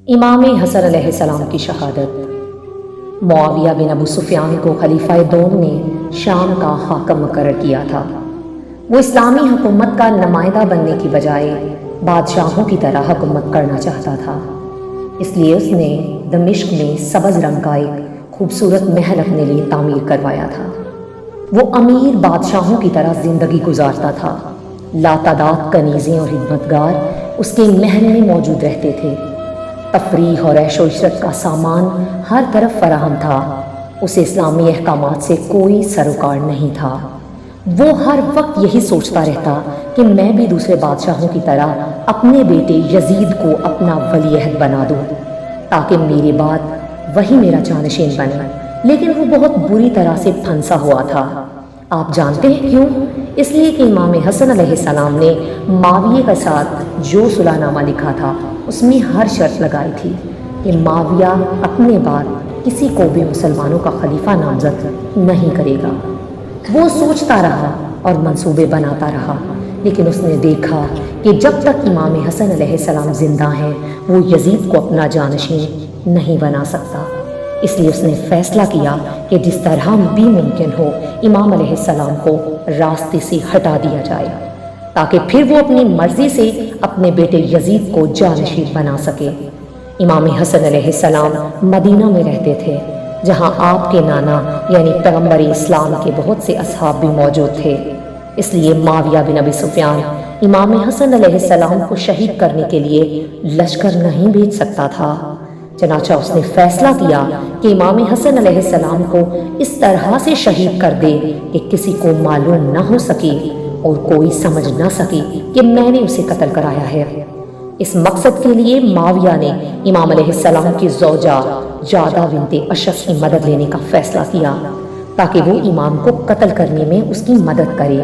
امام حسن علیہ السلام کی شہادت۔ معاویہ بن ابو سفیان کو خلیفہ دوم نے شام کا حاکم مقرر کیا تھا۔ وہ اسلامی حکومت کا نمائندہ بننے کی بجائے بادشاہوں کی طرح حکومت کرنا چاہتا تھا، اس لیے اس نے دمشق میں سبز رنگ کا ایک خوبصورت محل اپنے لیے تعمیر کروایا تھا۔ وہ امیر بادشاہوں کی طرح زندگی گزارتا تھا۔ لاتعداد کنیزیں اور خدمتگار اس کے محل میں موجود رہتے تھے۔ تفریح اور عیش و عشرت کا سامان ہر طرف فراہم تھا۔ اسے اسلامی احکامات سے کوئی سروکار نہیں تھا۔ وہ ہر وقت یہی سوچتا رہتا کہ میں بھی دوسرے بادشاہوں کی طرح اپنے بیٹے یزید کو اپنا ولی عہد بنا دوں تاکہ میرے بعد وہی میرا جانشین بنے، لیکن وہ بہت بری طرح سے پھنسا ہوا تھا۔ آپ جانتے ہیں کیوں؟ اس لیے کہ امام حسن علیہ السلام نے معاویہ کے ساتھ جو صلح نامہ لکھا تھا اس میں ہر شرط لگائی تھی کہ معاویہ اپنے بعد کسی کو بھی مسلمانوں کا خلیفہ نامزد نہیں کرے گا۔ وہ سوچتا رہا اور منصوبے بناتا رہا، لیکن اس نے دیکھا کہ جب تک امام حسن علیہ السلام زندہ ہیں وہ یزید کو اپنا جانشین نہیں بنا سکتا۔ اس لیے اس نے فیصلہ کیا کہ جس طرح بھی ممکن ہو امام علیہ السلام کو راستے سے ہٹا دیا جائے تاکہ پھر وہ اپنی مرضی سے اپنے بیٹے یزید کو جانشین بنا سکے۔ امام حسن علیہ السلام مدینہ میں رہتے تھے، جہاں آپ کے نانا یعنی پیغمبر اسلام کے بہت سے اصحاب بھی موجود تھے۔ اس لیے معاویہ بن ابی سفیان امام حسن علیہ السلام کو شہید کرنے کے لیے لشکر نہیں بھیج سکتا تھا۔ چنانچہ اس نے فیصلہ کیا کہ امام حسن علیہ السلام کو اس طرح سے شہید کر دے کہ کسی کو معلوم نہ ہو سکے اور کوئی سمجھ نہ سکے کہ میں نے اسے قتل کرایا ہے۔ اس مقصد کے لیے معاویہ نے امام علیہ السلام کی زوجہ جادہ بنت اشس کی مدد لینے کا فیصلہ کیا تاکہ وہ امام کو قتل کرنے میں اس کی مدد کرے۔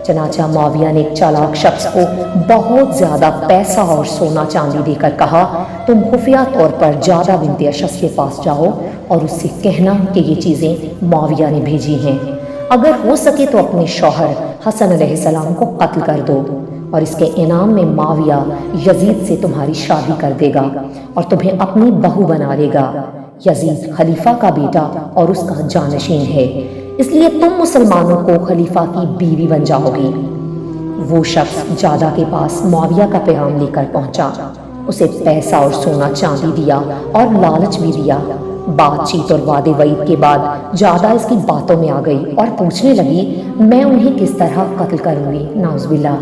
چنانچہ معاویہ نے ایک چالاک شخص کو بہت زیادہ پیسہ اور سونا چاندی دے کر کہا، تم خفیہ طور پر جادہ بنت اشس کے پاس جاؤ اور اس سے کہنا کہ یہ چیزیں معاویہ نے بھیجی ہیں، اگر ہو سکے تو اپنے شوہر حسن علیہ السلام کو قتل کر دو، اور اس کے انعام میں معاویہ یزید سے تمہاری شادی کر دے گا اور تمہیں اپنی بہو بنا لے گا۔ یزید خلیفہ کا بیٹا اور اس کا جانشین ہے، اس لیے تم مسلمانوں کو خلیفہ کی بیوی بن جاؤ گی۔ وہ شخص جادہ کے پاس معاویہ کا پیغام لے کر پہنچا، اسے پیسہ اور سونا چاندی دیا اور لالچ بھی دیا۔ بات چیت اور وعدے وعید کے بعد جادہ اس کی باتوں میں آ گئی اور پوچھنے لگی، میں انہیں کس طرح قتل کروں گی؟ نعوذ باللہ۔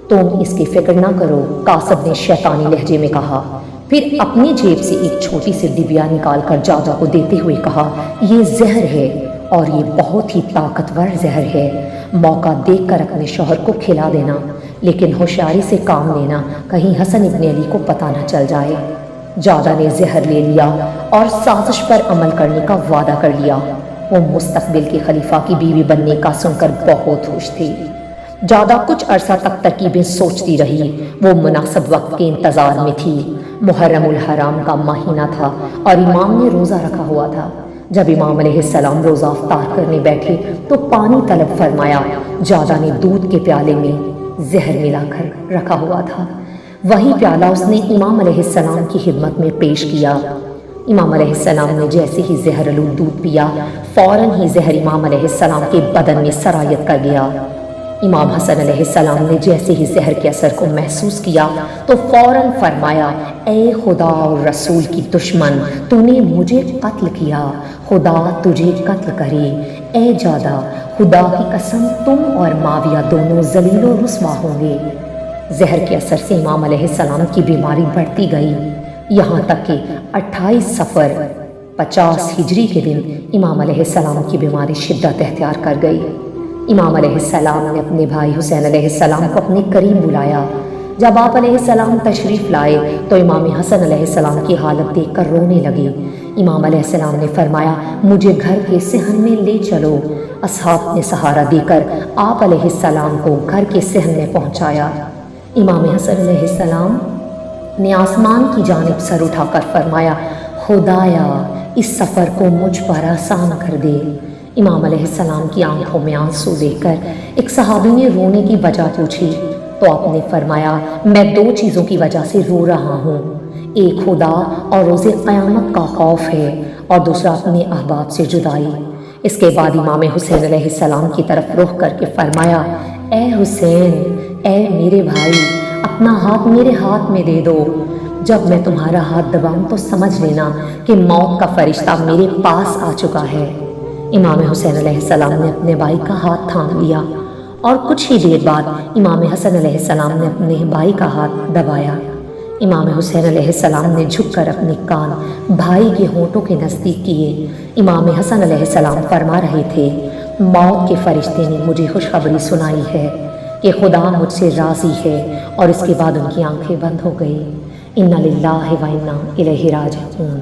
تم اس کی فکر نہ کرو، قاسب نے شیطانی لہجے میں کہا، پھر اپنی جیب سے ایک چھوٹی سی ڈبیا نکال کر جادہ کو دیتے ہوئے کہا، یہ زہر ہے اور یہ بہت ہی طاقتور زہر ہے، موقع دیکھ کر اپنے شوہر کو کھلا دینا، لیکن ہوشیاری سے کام لینا، کہیں حسن ابن علی کو پتہ نہ چل جائے۔ جادہ نے زہر لے لیا اور سازش پر عمل کرنے کا وعدہ کر لیا۔ وہ مستقبل کے خلیفہ کی بیوی بننے کا سن کر بہت خوش تھی۔ جادہ کچھ عرصہ تک ترکیبیں سوچتی رہی۔ وہ مناسب وقت کے انتظار میں تھی۔ محرم الحرام کا مہینہ تھا اور امام نے روزہ رکھا ہوا تھا۔ جب امام علیہ السلام روزہ افطار کرنے بیٹھے تو پانی طلب فرمایا۔ جادہ نے دودھ کے پیالے میں زہر ملا کر رکھا ہوا تھا، وہی پیالہ اس نے امام علیہ السلام کی خدمت میں پیش کیا۔ امام علیہ السلام نے جیسے ہی زہر آلود دودھ پیا، فوراً ہی زہر امام علیہ السلام کے بدن میں سرایت کر گیا۔ امام حسن علیہ السلام نے جیسے ہی زہر کے اثر کو محسوس کیا تو فوراً فرمایا، اے خدا اور رسول کی دشمن، تو نے مجھے قتل کیا، خدا تجھے قتل کرے۔ اے جادہ، خدا کی قسم تم اور معاویہ دونوں ذلیل و رسوا ہوں گے۔ زہر کے اثر سے امام علیہ السلام کی بیماری بڑھتی گئی، یہاں تک کہ 28 صفر 50 ہجری کے دن امام علیہ السلام کی بیماری شدت اختیار کر گئی۔ امام علیہ السلام نے اپنے بھائی حسین علیہ السلام کو اپنے قریب بلایا۔ جب آپ علیہ السلام تشریف لائے تو امام حسن علیہ السلام کی حالت دیکھ کر رونے لگے۔ امام علیہ السلام نے فرمایا، مجھے گھر کے صحن میں لے چلو۔ اصحاب نے سہارا دے کر آپ علیہ السلام کو گھر کے صحن میں پہنچایا۔ امام حسن علیہ السلام نے آسمان کی جانب سر اٹھا کر فرمایا، خدایا اس سفر کو مجھ پر آسان کر دے۔ امام علیہ السلام کی آنکھوں میں آنسو دیکھ کر ایک صحابی نے رونے کی وجہ پوچھی تو آپ نے فرمایا، میں 2 چیزوں کی وجہ سے رو رہا ہوں۔ ایک خدا اور روز قیامت کا خوف ہے اور دوسرا اپنے احباب سے جدائی۔ اس کے بعد امام حسین علیہ السلام کی طرف رخ کر کے فرمایا، اے حسین، اے میرے بھائی، اپنا ہاتھ میرے ہاتھ میں دے دو۔ جب میں تمہارا ہاتھ دباؤں تو سمجھ لینا کہ موت کا فرشتہ میرے پاس آ چکا ہے۔ امام حسین علیہ السلام نے اپنے بھائی کا ہاتھ تھام لیا اور کچھ ہی دیر بعد امام حسن علیہ السلام نے اپنے بھائی کا ہاتھ دبایا۔ امام حسین علیہ السلام نے جھک کر اپنے کان بھائی کے ہونٹوں کے نزدیک کیے۔ امام حسن علیہ السلام فرما رہے تھے، موت کے فرشتے نے مجھے خوشخبری سنائی ہے کہ خدا مجھ سے راضی ہے، اور اس کے بعد ان کی آنکھیں بند ہو گئی۔ انا للہ و انا الیہ راجعون۔